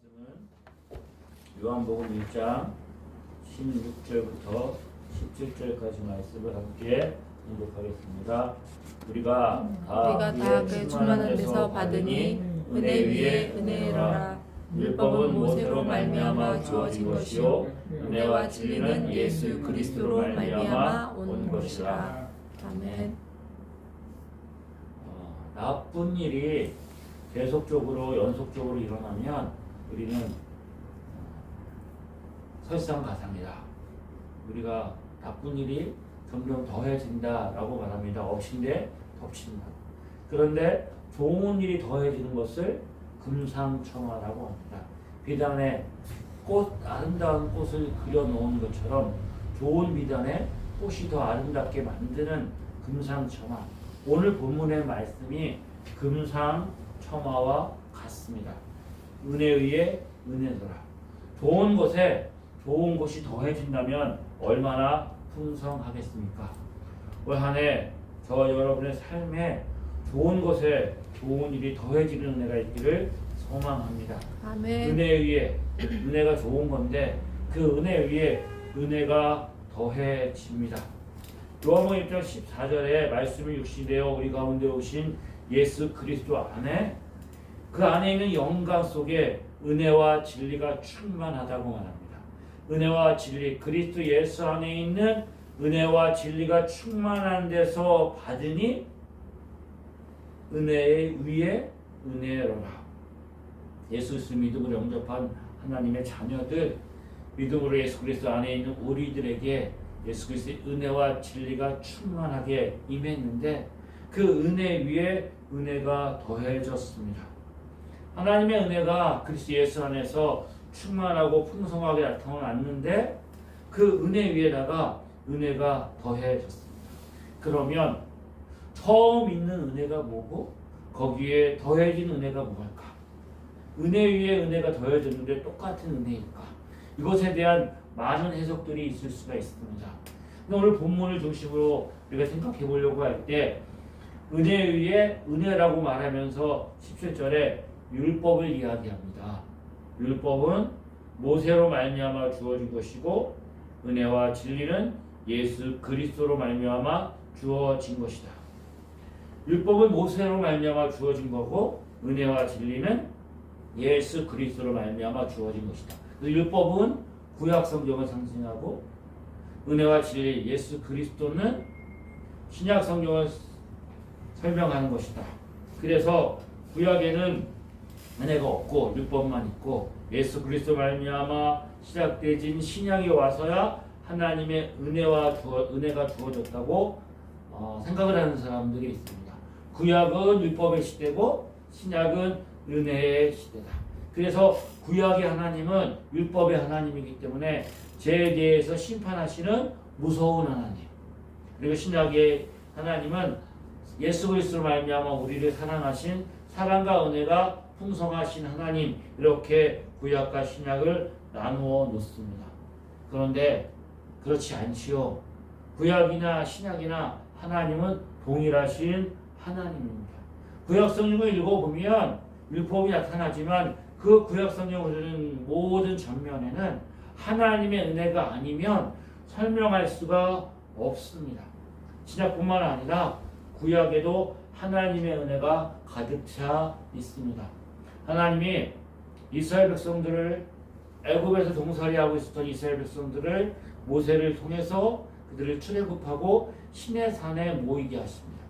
말씀은 요한복음 1장 16절부터 17절까지 말씀을 함께 공독하겠습니다. 우리가 다 그 충만한 데서 받으니 은혜 위에 은혜로라. 율법은 모세로 말미암아 주어진 것이요 은혜와 진리는 예수 그리스도로 말미암아 온 것이라. 아멘. 나쁜 일이 계속적으로 연속적으로 일어나면 우리는 설상가상이다. 우리가 나쁜 일이 점점 더해진다라고 말합니다. 엎친데 덮친다. 그런데 좋은 일이 더해지는 것을 금상첨화라고 합니다. 비단에 아름다운 꽃을 그려놓은 것처럼 좋은 비단에 꽃이 더 아름답게 만드는 금상첨화. 오늘 본문의 말씀이 금상첨화와 같습니다. 은혜 위에 은혜더라. 좋은 것에 좋은 것이 더해진다면 얼마나 풍성하겠습니까? 올 한 해 저 여러분의 삶에 좋은 것에 좋은 일이 더해지는 은혜가 있기를 소망합니다. 아멘. 은혜 위에 은혜가 좋은 건데 그 은혜 위에 은혜가 더해집니다. 요한복음 1장 14절에 말씀이 육신이 되어 우리 가운데 오신 예수 그리스도 안에 그 안에 있는 영광 속에 은혜와 진리가 충만하다고 말합니다. 은혜와 진리, 그리스도 예수 안에 있는 은혜와 진리가 충만한 데서 받으니 은혜 위에 은혜로라. 예수 그리스도 믿음으로 영접한 하나님의 자녀들, 믿음으로 예수 그리스도 안에 있는 우리들에게 예수 그리스도의 은혜와 진리가 충만하게 임했는데 그 은혜 위에 은혜가 더해졌습니다. 하나님의 은혜가 그리스도 예수 안에서 충만하고 풍성하게 나타났는데 그 은혜 위에다가 은혜가 더해졌습니다. 그러면 처음 있는 은혜가 뭐고 거기에 더해진 은혜가 뭐일까? 은혜 위에 은혜가 더해졌는데 똑같은 은혜일까? 이것에 대한 많은 해석들이 있을 수가 있습니다. 오늘 본문을 중심으로 우리가 생각해 보려고 할 때 은혜 위에 은혜라고 말하면서 17절에 율법을 이야기합니다. 율법은 모세로 말미암아 주어진 것이고 은혜와 진리는 예수 그리스도로 말미암아 주어진 것이다. 율법은 모세로 말미암아 주어진 거고 은혜와 진리는 예수 그리스도로 말미암아 주어진 것이다. 율법은 구약 성경을 상징하고 은혜와 진리 예수 그리스도는 신약 성경을 설명하는 것이다. 그래서 구약에는 은혜가 없고 율법만 있고 예수 그리스도 말미암아 시작되진 신약이 와서야 하나님의 은혜가 주어졌다고 생각을 하는 사람들이 있습니다. 구약은 율법의 시대고 신약은 은혜의 시대다. 그래서 구약의 하나님은 율법의 하나님이기 때문에 죄에 대해서 심판하시는 무서운 하나님. 그리고 신약의 하나님은 예수 그리스도로 말미암아 우리를 사랑하신 사랑과 은혜가 풍성하신 하나님. 이렇게 구약과 신약을 나누어 놓습니다. 그런데 그렇지 않지요. 구약이나 신약이나 하나님은 동일하신 하나님입니다. 구약 성경을 읽어보면 율법이 나타나지만 그 구약 성경을 모든 전면에는 하나님의 은혜가 아니면 설명할 수가 없습니다. 신약뿐만 아니라 구약에도 하나님의 은혜가 가득 차 있습니다. 하나님이 이스라엘 백성들을 애굽에서 종살이하고 있었던 이스라엘 백성들을 모세를 통해서 그들을 출애굽하고 시내산에 모이게 하십니다.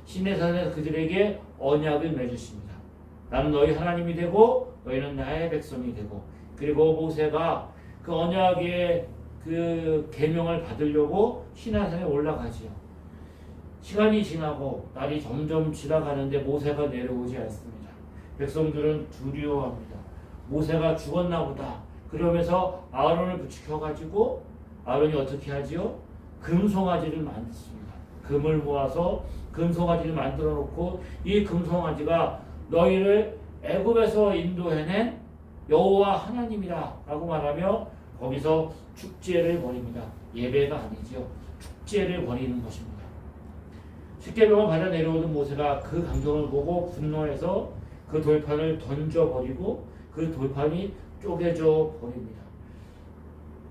시내산에서 그들에게 언약을 맺으십니다. 나는 너희 하나님이 되고 너희는 나의 백성이 되고, 그리고 모세가 그 언약의 그 계명을 받으려고 시내산에 올라가지요. 시간이 지나고 날이 점점 지나가는데 모세가 내려오지 않습니다. 백성들은 두려워합니다. 모세가 죽었나 보다. 그러면서 아론을 부추겨가지고 아론이 어떻게 하지요? 금송아지를 만듭니다. 금을 모아서 금송아지를 만들어 놓고 이 금송아지가 너희를 애굽에서 인도해낸 여호와 하나님이라 라고 말하며 거기서 축제를 벌입니다. 예배가 아니지요. 축제를 벌이는 것입니다. 십계명을 받아 내려오던 모세가 그 광경을 보고 분노해서 그 돌판을 던져버리고 그 돌판이 쪼개져 버립니다.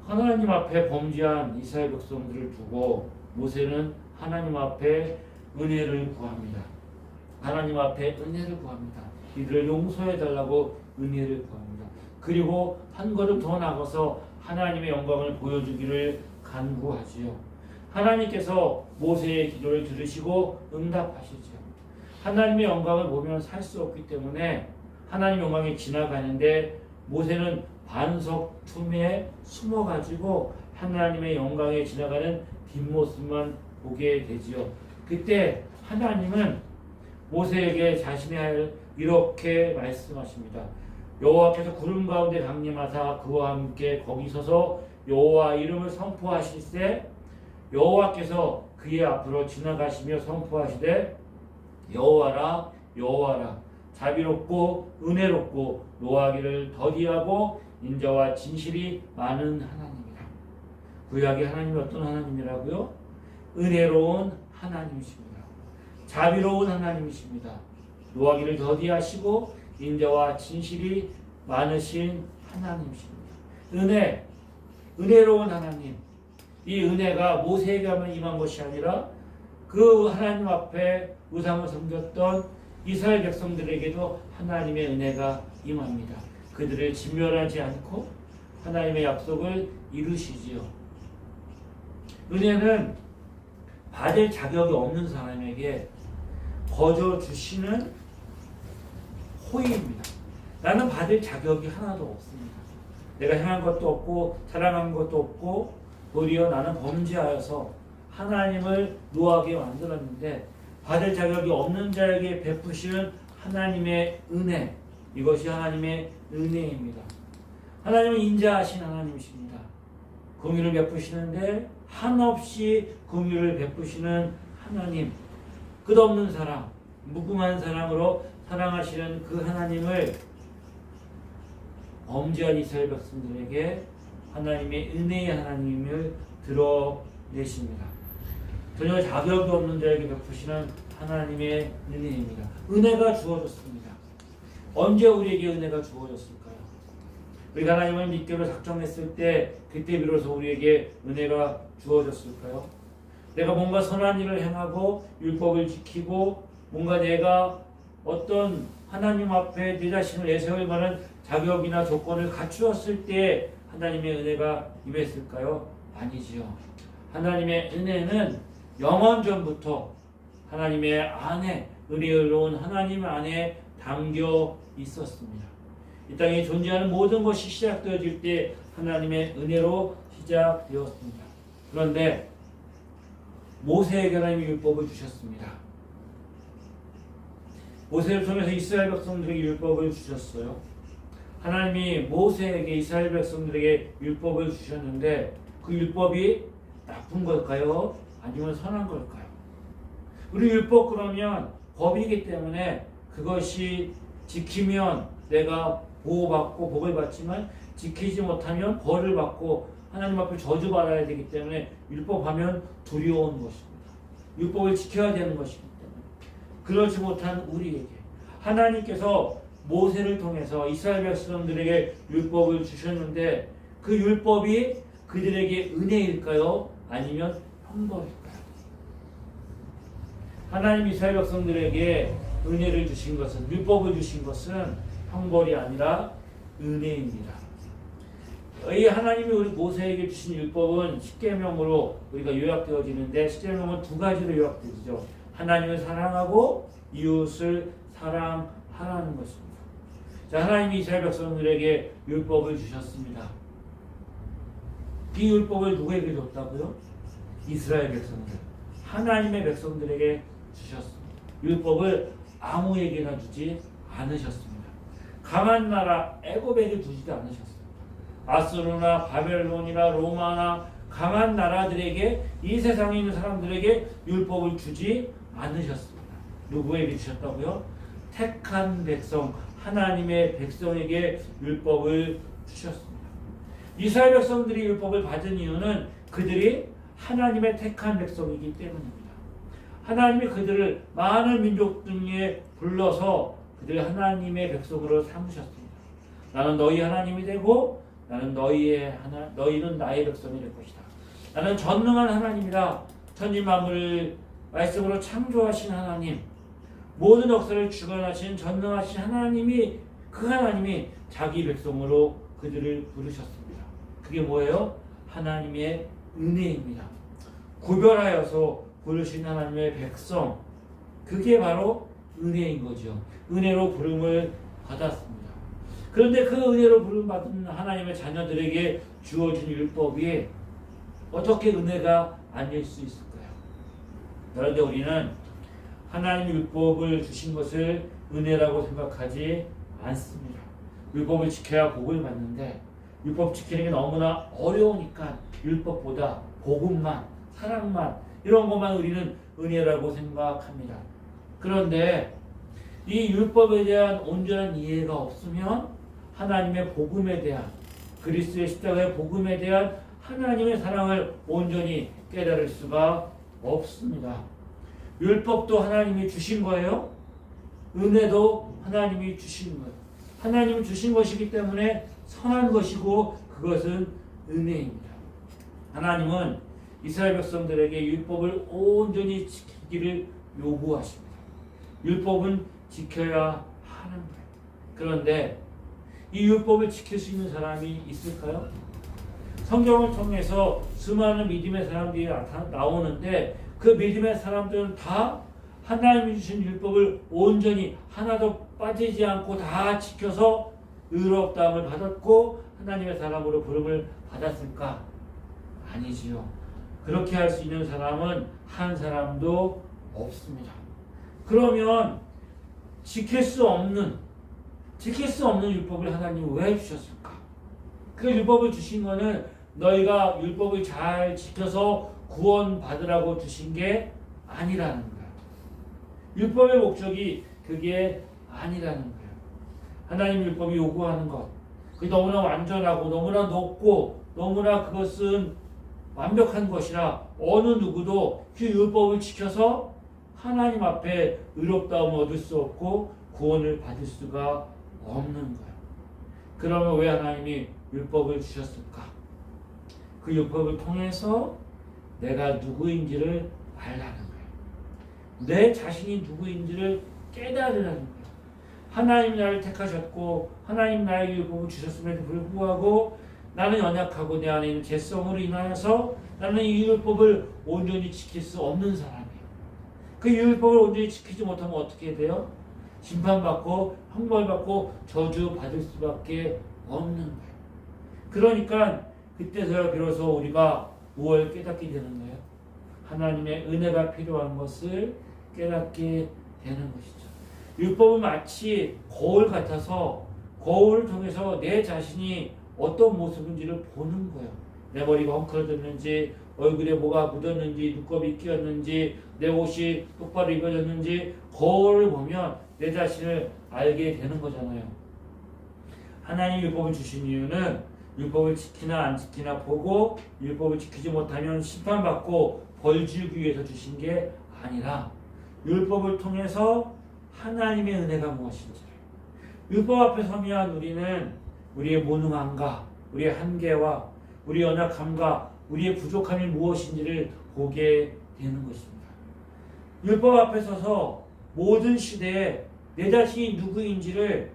하나님 앞에 범죄한 이스라엘 백성들을 두고 모세는 하나님 앞에 은혜를 구합니다. 하나님 앞에 은혜를 구합니다. 이들을 용서해 달라고 은혜를 구합니다. 그리고 한 걸음 더 나가서 하나님의 영광을 보여주기를 간구하지요. 하나님께서 모세의 기도를 들으시고 응답하시죠. 하나님의 영광을 보면 살 수 없기 때문에 하나님의 영광이 지나가는데 모세는 반석 틈에 숨어가지고 하나님의 영광에 지나가는 뒷모습만 보게 되지요. 그때 하나님은 모세에게 자신의 할 이렇게 말씀하십니다. 여호와께서 구름 가운데 강림하사 그와 함께 거기 서서 여호와 이름을 선포하실세 여호와께서 그의 앞으로 지나가시며 선포하시되 여호와라 여호와라 자비롭고 은혜롭고 노하기를 더디하고 인자와 진실이 많은 하나님이라. 구약의 하나님이 어떤 하나님이라고요? 은혜로운 하나님이십니다. 자비로운 하나님이십니다. 노하기를 더디하시고 인자와 진실이 많으신 하나님이십니다. 은혜로운 하나님. 이 은혜가 모세에게만 임한 것이 아니라 그 하나님 앞에 우상을 섬겼던 이스라엘 백성들에게도 하나님의 은혜가 임합니다. 그들을 진멸하지 않고 하나님의 약속을 이루시지요. 은혜는 받을 자격이 없는 사람에게 거저 주시는 호의입니다. 나는 받을 자격이 하나도 없습니다. 내가 행한 것도 없고 자랑한 것도 없고 도리어 나는 범죄하여서 하나님을 노하게 만들었는데 받을 자격이 없는 자에게 베푸시는 하나님의 은혜, 이것이 하나님의 은혜입니다. 하나님은 인자하신 하나님이십니다. 긍휼을 베푸시는데 한없이 긍휼을 베푸시는 하나님, 끝없는 사랑, 무궁한 사랑으로 사랑하시는 그 하나님을 범죄한 이스라엘 백성들에게 하나님의 은혜의 하나님을 드러내십니다. 전혀 자격이 없는 자에게 베푸시는 하나님의 은혜입니다. 은혜가 주어졌습니다. 언제 우리에게 은혜가 주어졌을까요? 우리가 하나님을 믿기로 작정했을 때 그때 비로소 우리에게 은혜가 주어졌을까요? 내가 뭔가 선한 일을 행하고 율법을 지키고 뭔가 내가 어떤 하나님 앞에 내 자신을 내세울 만한 자격이나 조건을 갖추었을 때 하나님의 은혜가 임했을까요? 아니지요. 하나님의 은혜는 영원전부터 하나님의 안에, 은혜로운 하나님 안에 담겨 있었습니다. 이 땅에 존재하는 모든 것이 시작되어질 때 하나님의 은혜로 시작되었습니다. 그런데 모세에게 하나님이 율법을 주셨습니다. 모세를 통해서 이스라엘 백성들에게 율법을 주셨어요. 하나님이 모세에게 이스라엘 백성들에게 율법을 주셨는데 그 율법이 나쁜 걸까요? 아니면 선한 걸까요? 우리 율법 그러면 법이기 때문에 그것이 지키면 내가 보호받고 복을 받지만 지키지 못하면 벌을 받고 하나님 앞에 저주받아야 되기 때문에 율법하면 두려운 것입니다. 율법을 지켜야 되는 것이기 때문에 그렇지 못한 우리에게 하나님께서 모세를 통해서 이스라엘 백성들에게 율법을 주셨는데 그 율법이 그들에게 은혜일까요? 아니면 형벌일까요? 하나님 이스라엘 백성들에게 은혜를 주신 것은, 율법을 주신 것은 형벌이 아니라 은혜입니다. 이 하나님이 우리 모세에게 주신 율법은 십계명으로 우리가 요약되어지는데 십계명은 두 가지로 요약되죠. 하나님을 사랑하고 이웃을 사랑하라는 것입니다. 자, 하나님이 이스라엘 백성들에게 율법을 주셨습니다. 이 율법을 누구에게 줬다고요? 이스라엘 백성들, 하나님의 백성들에게 주셨습니다. 율법을 아무에게나 주지 않으셨습니다. 강한 나라 애굽에게 주지도 않으셨습니다. 아수르나 바벨론이나 로마나 강한 나라들에게, 이 세상에 있는 사람들에게 율법을 주지 않으셨습니다. 누구에게 주셨다고요? 택한 백성, 하나님의 백성에게 율법을 주셨습니다. 이스라엘 백성들이 율법을 받은 이유는 그들이 하나님의 택한 백성이기 때문입니다. 하나님이 그들을 많은 민족 중에 불러서 그들을 하나님의 백성으로 삼으셨습니다. 나는 너희 하나님이 되고 나는 너희는 나의 백성이 될 것이다. 나는 전능한 하나님이다. 천지 만물을 말씀으로 창조하신 하나님, 모든 역사를 주관하신 전능하신 하나님이, 그 하나님이 자기 백성으로 그들을 부르셨습니다. 그게 뭐예요? 하나님의 은혜입니다. 구별하여서 부르신 하나님의 백성, 그게 바로 은혜인 거죠. 은혜로 부름을 받았습니다. 그런데 그 은혜로 부름 받은 하나님의 자녀들에게 주어진 율법이 어떻게 은혜가 아닐 수 있을까요? 그런데 우리는 하나님 율법을 주신 것을 은혜라고 생각하지 않습니다. 율법을 지켜야 복을 받는데 율법 지키는 게 너무나 어려우니까 율법보다 복음만, 사랑만, 이런 것만 우리는 은혜라고 생각합니다. 그런데 이 율법에 대한 온전한 이해가 없으면 하나님의 복음에 대한, 그리스도의 십자가의 복음에 대한 하나님의 사랑을 온전히 깨달을 수가 없습니다. 율법도 하나님이 주신 거예요. 은혜도 하나님이 주신 거예요. 하나님이 주신 것이기 때문에 선한 것이고 그것은 은혜입니다. 하나님은 이스라엘 백성들에게 율법을 온전히 지키기를 요구하십니다. 율법은 지켜야 하는 거예요. 그런데 이 율법을 지킬 수 있는 사람이 있을까요? 성경을 통해서 수많은 믿음의 사람들이 나오는데 그 믿음의 사람들은 다 하나님이 주신 율법을 온전히 하나도 빠지지 않고 다 지켜서 의롭다함을 받았고 하나님의 사람으로 부름을 받았을까? 아니지요. 그렇게 할 수 있는 사람은 한 사람도 없습니다. 그러면 지킬 수 없는 율법을 하나님이 왜 주셨을까? 그 율법을 주신 거는 너희가 율법을 잘 지켜서 구원받으라고 주신 게 아니라는 거예요. 율법의 목적이 그게 아니라는 거예요. 하나님 율법이 요구하는 것, 그게 너무나 완전하고 너무나 높고 너무나 그것은 완벽한 것이라 어느 누구도 그 율법을 지켜서 하나님 앞에 의롭다움을 얻을 수 없고 구원을 받을 수가 없는 거예요. 그러면 왜 하나님이 율법을 주셨을까? 그 율법을 통해서 내가 누구인지를 알라는 거예요. 내 자신이 누구인지를 깨달으라는 거예요. 하나님 나를 택하셨고 하나님 나에게 율법을 주셨음에도 불구하고 나는 연약하고 내 안에 있는 죄성으로 인하여서 나는 이 율법을 온전히 지킬 수 없는 사람이에요. 그 율법을 온전히 지키지 못하면 어떻게 돼요? 심판받고 형벌받고 저주받을 수밖에 없는 거예요. 그러니까 그때서야 비로소 우리가 무엇을 깨닫게 되는 거예요? 하나님의 은혜가 필요한 것을 깨닫게 되는 것이죠. 율법은 마치 거울 같아서 거울을 통해서 내 자신이 어떤 모습인지를 보는 거예요. 내 머리가 헝클어졌는지, 얼굴에 뭐가 묻었는지, 눈곱이 끼었는지, 내 옷이 똑바로 입어졌는지 거울을 보면 내 자신을 알게 되는 거잖아요. 하나님 율법을 주신 이유는 율법을 지키나 안 지키나 보고 율법을 지키지 못하면 심판받고 벌 주기 위해서 주신 게 아니라 율법을 통해서 하나님의 은혜가 무엇인지, 율법 앞에 서면 우리는 우리의 무능함과 우리의 한계와 우리의 연약함과 우리의 부족함이 무엇인지를 보게 되는 것입니다. 율법 앞에 서서 모든 시대에 내 자신이 누구인지를,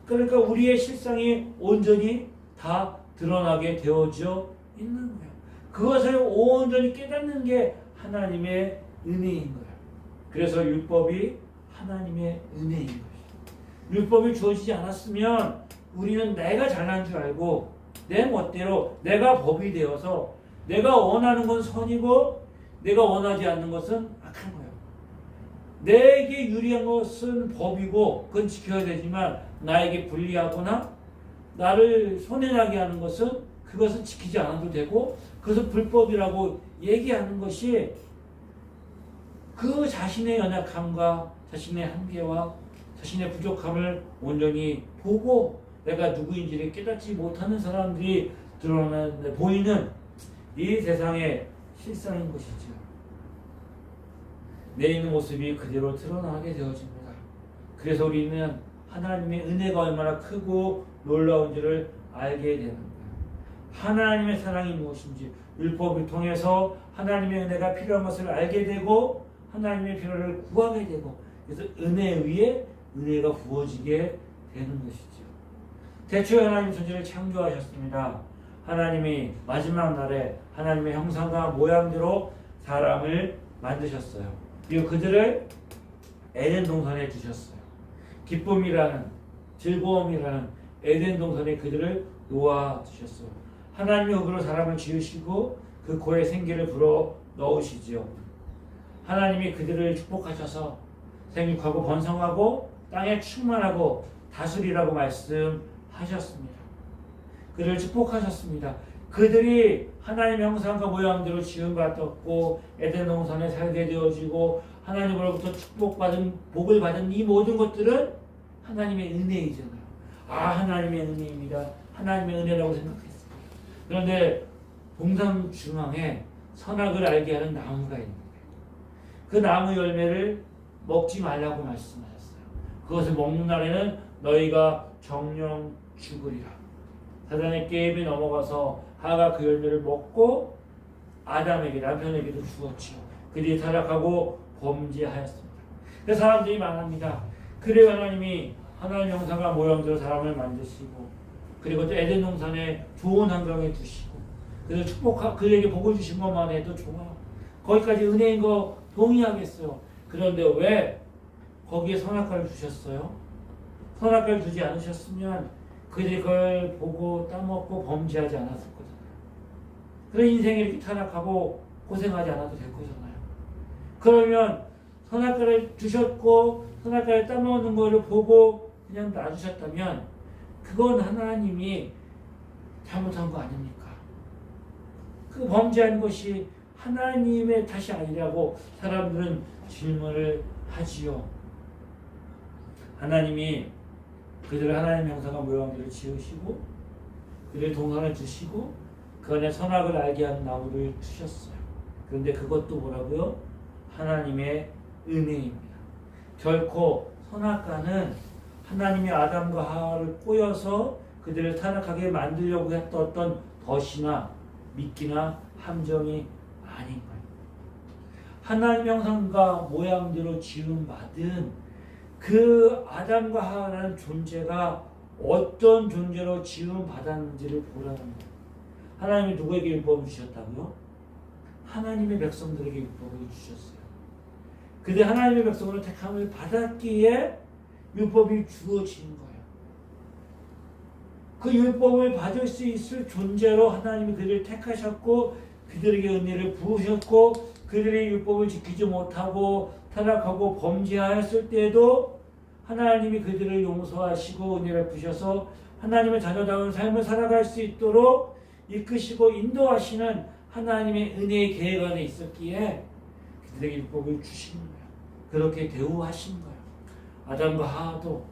그러니까 우리의 실상이 온전히 다 드러나게 되어져 있는 거예요. 그것을 온전히 깨닫는 게 하나님의 은혜인 거예요. 그래서 율법이 하나님의 은혜인 거예요. 율법이 주어지지 않았으면 우리는 내가 잘난 줄 알고 내 멋대로 내가 법이 되어서 내가 원하는 건 선이고 내가 원하지 않는 것은 악한 거예요. 내게 유리한 것은 법이고 그건 지켜야 되지만 나에게 불리하거나 나를 손해나게 하는 것은 그것은 지키지 않아도 되고 그것은 불법이라고 얘기하는 것이 그 자신의 연약함과 자신의 한계와 자신의 부족함을 온전히 보고 내가 누구인지를 깨닫지 못하는 사람들이 드러나는 보이는 이 세상의 실상인 것이죠. 내 있는 모습이 그대로 드러나게 되어집니다. 그래서 우리는 하나님의 은혜가 얼마나 크고 놀라운지를 알게 되는 거예요. 하나님의 사랑이 무엇인지 율법을 통해서 하나님의 은혜가 필요한 것을 알게 되고 하나님의 필요를 구하게 되고 그래서 은혜 위에 은혜가 부어지게 되는 것이죠. 대초에 하나님 존재를 창조하셨습니다. 하나님이 마지막 날에 하나님의 형상과 모양대로 사람을 만드셨어요. 그리고 그들을 에덴 동산에 두셨어요. 기쁨이라는 즐거움이라는 에덴 동산에 그들을 놓아 두셨어요. 하나님의 흙으로 사람을 지으시고 그 코에 생기를 불어 넣으시지요. 하나님이 그들을 축복하셔서 생육하고 번성하고 땅에 충만하고 다스리라고 말씀하셨습니다. 그들을 축복하셨습니다. 그들이 하나님의 형상과 모양대로 지음받았고 에덴 동산에 살게 되어지고 하나님으로부터 축복받은 복을 받은 이 모든 것들은 하나님의 은혜이잖아요. 하나님의 은혜입니다. 하나님의 은혜라고 생각했습니다. 그런데 동산 중앙에 선악을 알게 하는 나무가 있는 거예요. 그 나무 열매를 먹지 말라고 말씀하셨어요. 그것을 먹는 날에는 너희가 정령 죽으리라. 사단의 게임에 넘어가서 하가 그 열매를 먹고 아담에게 남편에게도 주었지요. 그들이 타락하고 범죄하였습니다. 그래서 사람들이 말합니다. 그래야 하나님이 하나님 형상과 모양대로 사람을 만드시고 그리고 또 에덴 동산에 좋은 환경에 두시고 그래서 그에게 복을 주신 것만 해도 좋아. 거기까지 은혜인 거 동의하겠어요. 그런데 왜 거기에 선악과를 주셨어요? 선악과를 주지 않으셨으면 그들이 그걸 보고 따먹고 범죄하지 않았을 거잖아요. 그런 인생에 이렇게 타락하고 고생하지 않아도 될 거잖아요. 그러면 선악과를 주셨고 선악과를 따먹는 거를 보고 그냥 놔주셨다면 그건 하나님이 잘못한 거 아닙니까? 그 범죄한 것이 하나님의 탓이 아니라고 사람들은 질문을 하지요. 하나님이 그들을 하나님의 형상과 모양대로 지으시고 그들의 동산을 주시고 그 안에 선악을 알게 하는 나무를 주셨어요. 그런데 그것도 뭐라고요? 하나님의 은혜입니다. 결코 선악과는 하나님이 아담과 하와를 꼬여서 그들을 타락하게 만들려고 했던 어떤 덫이나 미끼나 함정이 아닌 거예요. 하나님의 형상과 모양대로 지음받은 그 아담과 하와라는 존재가 어떤 존재로 지음받았는지를 보라는 거예요. 하나님이 누구에게 율법을 주셨다고요? 하나님의 백성들에게 율법을 주셨어요. 그들 하나님의 백성으로 택함을 받았기에 율법이 주어진 거예요. 그 율법을 받을 수 있을 존재로 하나님이 그들을 택하셨고 그들에게 은혜를 부으셨고 그들의 율법을 지키지 못하고 타락하고 범죄하였을 때에도 하나님이 그들을 용서하시고 은혜를 부셔서 하나님의 자녀다운 삶을 살아갈 수 있도록 이끄시고 인도하시는 하나님의 은혜의 계획 안에 있었기에 그들에게 율법을 주신 거예요. 그렇게 대우하신 거예요. 아담과 하와도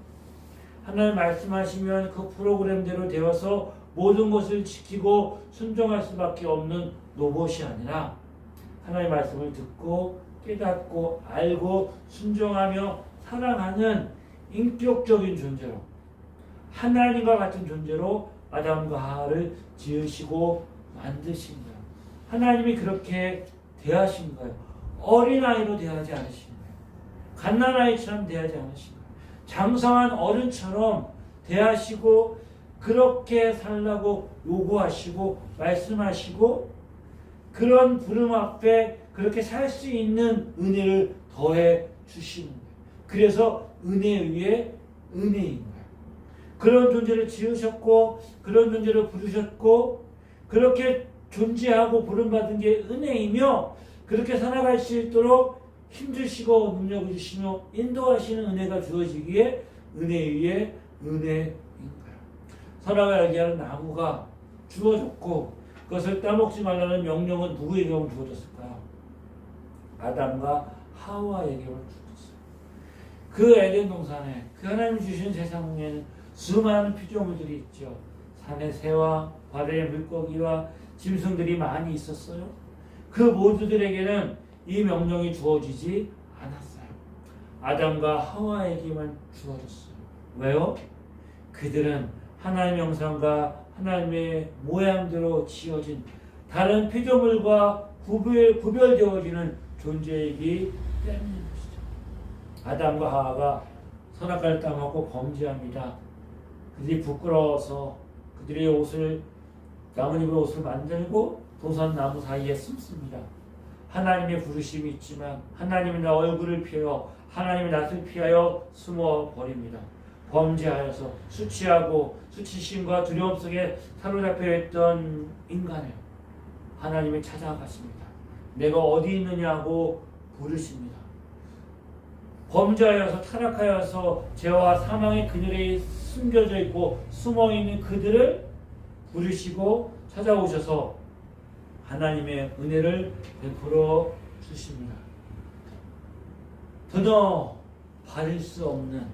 하나님 말씀하시면 그 프로그램대로 되어서 모든 것을 지키고 순종할 수밖에 없는 로봇이 아니라 하나님의 말씀을 듣고 깨닫고 알고 순종하며 사랑하는 인격적인 존재로 하나님과 같은 존재로 아담과 하와를 지으시고 만드신 거예요. 하나님이 그렇게 대하신 거예요. 어린아이로 대하지 않으신 거예요. 갓난아이처럼 대하지 않으신 거예요. 장성한 어른처럼 대하시고 그렇게 살라고 요구하시고 말씀하시고 그런 부름 앞에 그렇게 살 수 있는 은혜를 더해 주시는 거예요. 그래서 은혜 위에 은혜인 거예요. 그런 존재를 지으셨고 그런 존재를 부르셨고 그렇게 존재하고 부름받은 게 은혜이며 그렇게 살아갈 수 있도록 힘주시고 능력을 주시며 인도하시는 은혜가 주어지기에 은혜 위에 은혜인 거예요. 선악을 알게 하는 나무가 주어졌고 그것을 따먹지 말라는 명령은 누구에게만 주어졌을까요? 아담과 하와에게만 주어졌어요. 그 에덴 동산에 그 하나님이 주신 세상에는 수많은 피조물들이 있죠. 산의 새와 바다의 물고기와 짐승들이 많이 있었어요. 그 모두들에게는 이 명령이 주어지지 않았어요. 아담과 하와에게만 주어졌어요. 왜요? 그들은 하나님의 형상과 하나님의 모양대로 지어진 다른 피조물과 구별되어지는 존재이기 때문인 것이죠. 아담과 하와가 선악과를 따먹고 범죄합니다. 그들이 부끄러워서 그들의 옷을 나뭇잎의 옷을 만들고 도선나무 사이에 숨습니다. 하나님의 부르심이 있지만 하나님의 나 얼굴을 피하여 하나님의 낯을 피하여 숨어 버립니다. 범죄하여서 수치하고 수치심과 두려움 속에 사로잡혀 있던 인간을 하나님이 찾아가십니다. 내가 어디 있느냐고 부르십니다. 범죄하여서 타락하여서 죄와 사망의 그늘에 숨겨져 있고 숨어 있는 그들을 부르시고 찾아오셔서 하나님의 은혜를 베풀어 주십니다. 더더 받을 수 없는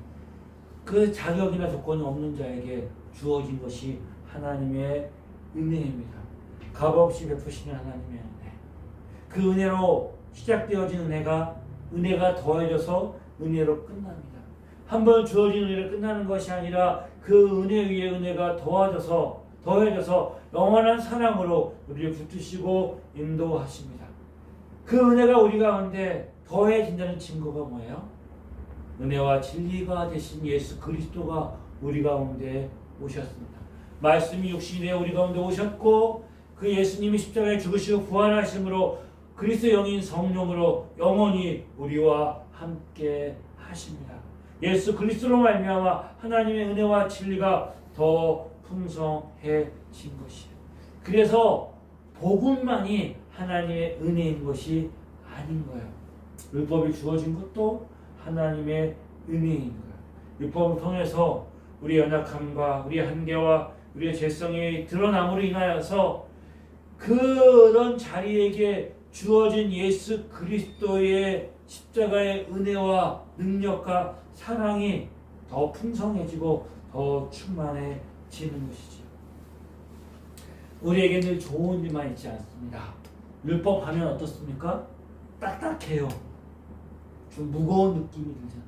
그 자격이나 조건이 없는 자에게 주어진 것이 하나님의 은혜입니다. 값없이 베푸시는 하나님의 은혜. 그 은혜로 시작되어진 은혜가 더해져서 은혜로 끝납니다. 한 번 주어진 은혜로 끝나는 것이 아니라 그 은혜 위에 은혜가 더해져서 영원한 사랑으로 우리를 붙드시고 인도하십니다. 그 은혜가 우리 가운데 더해진다는 증거가 뭐예요? 은혜와 진리가 되신 예수 그리스도가 우리 가운데 오셨습니다. 말씀이 육신이 되어 우리 가운데 오셨고 그 예수님이 십자가에 죽으시고 부활하심으로 그리스도 영인 성령으로 영원히 우리와 함께 하십니다. 예수 그리스도로 말미암아 하나님의 은혜와 진리가 더 풍성해진 것이에요. 그래서 복음만이 하나님의 은혜인 것이 아닌 거예요. 율법이 주어진 것도 하나님의 은혜인 거예요. 율법을 통해서 우리의 연약함과 우리의 한계와 우리의 죄성이 드러남으로 인하여서 그런 자리에게 주어진 예수 그리스도의 십자가의 은혜와 능력과 사랑이 더 풍성해지고 더 충만해지는 것이죠. 우리에게 늘 좋은 일만 있지 않습니다. 율법 하면 어떻습니까? 딱딱해요. 좀 무거운 느낌이 들잖아요.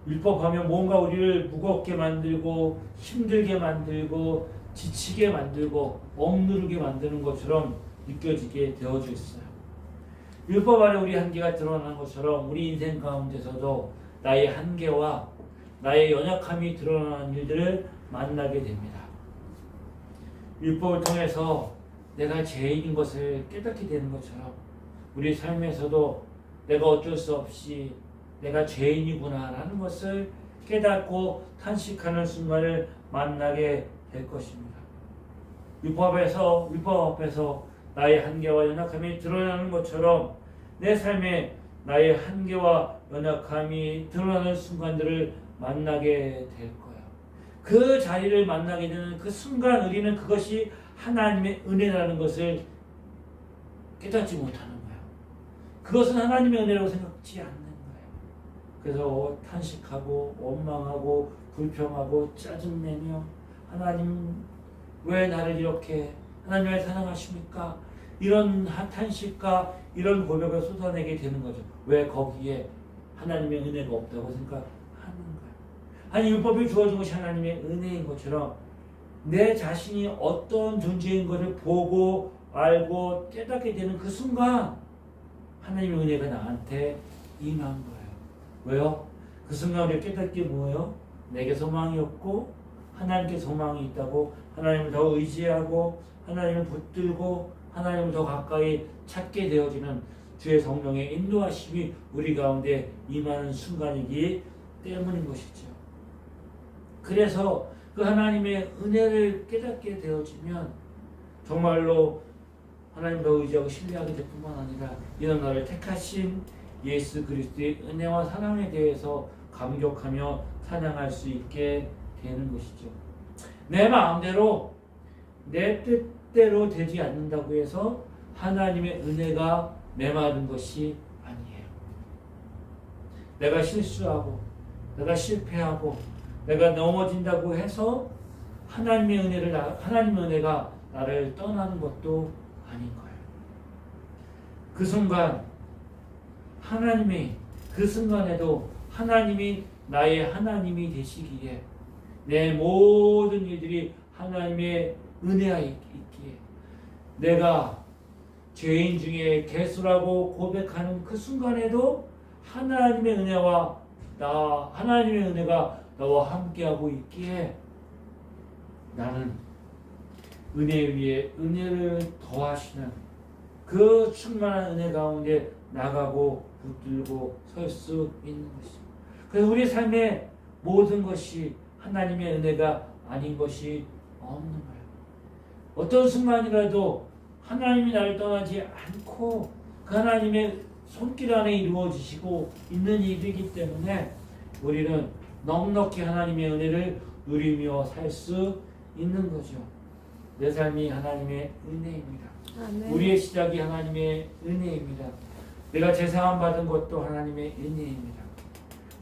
율법 하면 뭔가 우리를 무겁게 만들고 힘들게 만들고 지치게 만들고 억누르게 만드는 것처럼 느껴지게 되어져 있어요. 율법 안에 우리 한계가 드러나는 것처럼 우리 인생 가운데서도 나의 한계와 나의 연약함이 드러나는 일들을 만나게 됩니다. 율법을 통해서 내가 죄인인 것을 깨닫게 되는 것처럼 우리 삶에서도 내가 어쩔 수 없이 내가 죄인이구나라는 것을 깨닫고 탄식하는 순간을 만나게 될 것입니다. 율법 앞에서 나의 한계와 연약함이 드러나는 것처럼 내 삶에 나의 한계와 연약함이 드러나는 순간들을 만나게 될 거예요. 그 자리를 만나게 되는 그 순간 우리는 그것이 하나님의 은혜라는 것을 깨닫지 못하는 거예요. 그것은 하나님의 은혜라고 생각지 않는 거예요. 그래서 탄식하고 원망하고 불평하고 짜증내며 하나님 왜 나를 이렇게 하나님 왜 사랑하십니까? 이런 탄식과 이런 고백을 쏟아내게 되는 거죠. 왜 거기에 하나님의 은혜가 없다고 생각하는 거예요. 아니 율법이 주어진 것이 하나님의 은혜인 것처럼 내 자신이 어떤 존재인 것을 보고 알고 깨닫게 되는 그 순간 하나님의 은혜가 나한테 임한 거예요. 왜요? 그 순간 우리가 깨닫게 뭐예요? 내게 소망이 없고 하나님께 소망이 있다고 하나님을 더 의지하고 하나님을 붙들고 하나님을 더 가까이 찾게 되어지는 주의 성령의 인도하심이 우리 가운데 임하는 순간이기 때문인 것이죠. 그래서 그 하나님의 은혜를 깨닫게 되어지면 정말로 하나님을 더 의지하고 신뢰하게 될 뿐만 아니라 이런 나를 택하신 예수 그리스도의 은혜와 사랑에 대해서 감격하며 찬양할 수 있게 되는 것이죠. 내 마음대로 내 뜻대로 되지 않는다고 해서 하나님의 은혜가 메마른 것이 아니에요. 내가 실수하고 내가 실패하고 내가 넘어진다고 해서 하나님의 은혜가 나를 떠나는 것도 아닌 거예요. 그 순간 하나님이 그 순간에도 하나님이 나의 하나님이 되시기에 내 모든 일들이 하나님의 은혜가 있기에 내가 죄인 중에 개수라고 고백하는 그 순간에도 하나님의 은혜가 나와 함께하고 있기에 나는 은혜 위에 은혜를 더하시는 그 충만한 은혜 가운데 나가고 붙들고 설 수 있는 것입니다. 그래서 우리 삶의 모든 것이 하나님의 은혜가 아닌 것이 없는 거예요. 어떤 순간이라도 하나님이 나를 떠나지 않고 그 하나님의 손길 안에 이루어지시고 있는 일이기 때문에 우리는 넉넉히 하나님의 은혜를 누리며 살 수 있는 거죠. 내 삶이 하나님의 은혜입니다. 아멘. 우리의 시작이 하나님의 은혜입니다. 내가 제사함 받은 것도 하나님의 은혜입니다.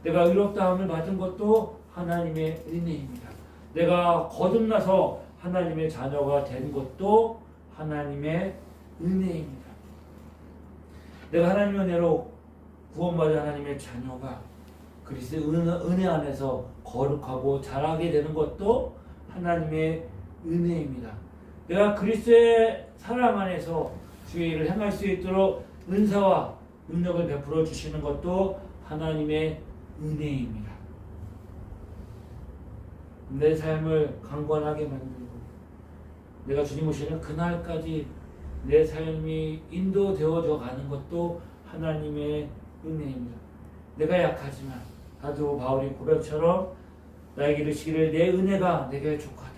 내가 의롭다함을 받은 것도 하나님의 은혜입니다. 내가 거듭나서 하나님의 자녀가 된 것도 하나님의 은혜입니다. 내가 하나님의 은혜로 구원받은 하나님의 자녀가 그리스도의 은혜 안에서 거룩하고 자라게 되는 것도 하나님의 은혜입니다. 내가 그리스도의 사랑 안에서 주의 일을 행할 수 있도록 은사와 능력을 베풀어 주시는 것도 하나님의 은혜입니다. 내 삶을 강건하게 만들고 내가 주님 오시는 그날까지 내 삶이 인도되어져 가는 것도 하나님의 은혜입니다. 내가 약하지만 사도 바울이 고백처럼 나에게 이르시기를 내 은혜가 내게 족하다.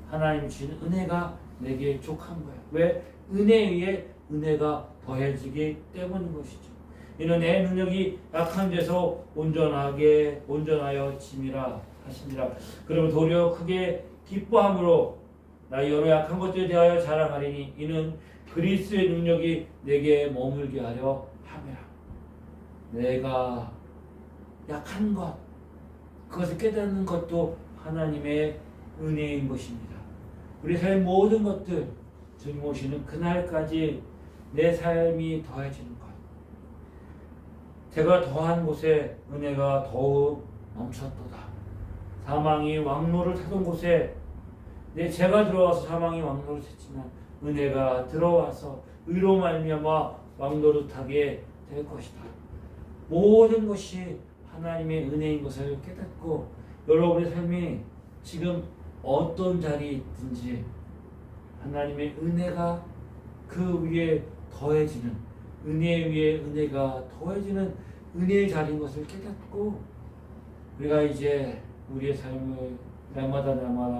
하나님 주시는 은혜가 내게 족한 거예요. 왜? 은혜 위에 은혜가 더해지기 때문인 것이죠. 이는 내 능력이 약한 데서 온전하여 짐이라 하시니라. 그러면 도리어 크게 기뻐함으로 나의 여러 약한 것들에 대하여 자랑하리니 이는 그리스도의 능력이 내게 머물게 하려 함이라. 내가 약한 것 그것을 깨닫는 것도 하나님의 은혜인 것입니다. 우리 삶의 모든 것들 주님 오시는 그날까지 내 삶이 더해지는 것, 제가 더한 곳에 은혜가 더욱 넘쳤도다. 사망이 왕노를 타던 곳에 제가 들어와서 사망이 왕노를 탔지만 은혜가 들어와서 의로 말미암아 왕노릇하게 될 것이다. 모든 것이 하나님의 은혜인 것을 깨닫고 여러분의 삶이 지금 어떤 자리에 있든지 하나님의 은혜가 그 위에 더해지는 은혜 위에 은혜가 더해지는 은혜의 자리인 것을 깨닫고 우리가 이제 우리의 삶을 날마다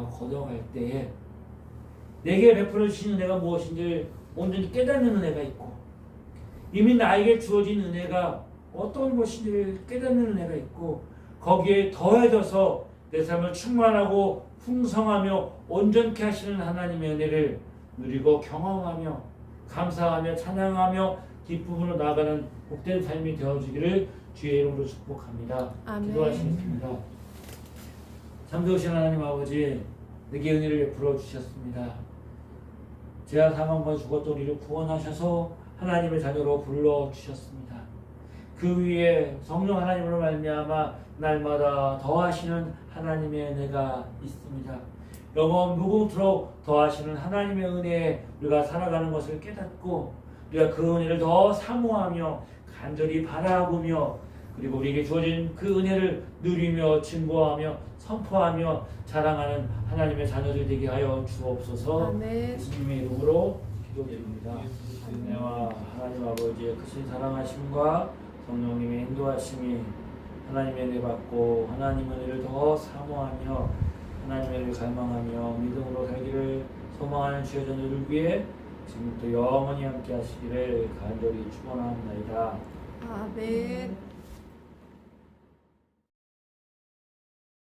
걷어갈 때에 내게 베풀어 주신 은혜가 무엇인지 온전히 깨닫는 은혜가 있고 이미 나에게 주어진 은혜가 어떤 것인지를 깨닫는 은혜가 있고 거기에 더해져서 내 삶을 충만하고 풍성하며 온전케 하시는 하나님의 은혜를 누리고 경험하며 감사하며 찬양하며 기쁨으로 나아가는 복된 삶이 되어주기를 주의 이름으로 축복합니다. 아멘. 기도하시겠습니다. 참되오신 하나님 아버지, 내게 은혜를 베풀어 주셨습니다. 죄와 사망과 죽었던 우리를 구원하셔서 하나님의 자녀로 불러주셨습니다. 그 위에 성령 하나님으로 말미암아 날마다 더하시는 하나님의 은혜가 있습니다. 영원 무궁토록 더하시는 하나님의 은혜에 우리가 살아가는 것을 깨닫고 우리가 그 은혜를 더 사모하며 간절히 바라보며 그리고 우리에게 주어진 그 은혜를 누리며 증거하며 선포하며 자랑하는 하나님의 자녀들 되게 하여 주옵소서. 아멘. 예수님의 이름으로 기도드립니다. 은혜와 하나님 아버지의 크신 사랑하심과 성령님의 인도하심이 하나님의 은혜 받고 하나님의 은혜를 더 사모하며 하나님의 은혜를 갈망하며 믿음으로 살기를 소망하는 주의 자녀들 위해 지금부터 영원히 함께 하시기를 간절히 축원합니다. 아멘.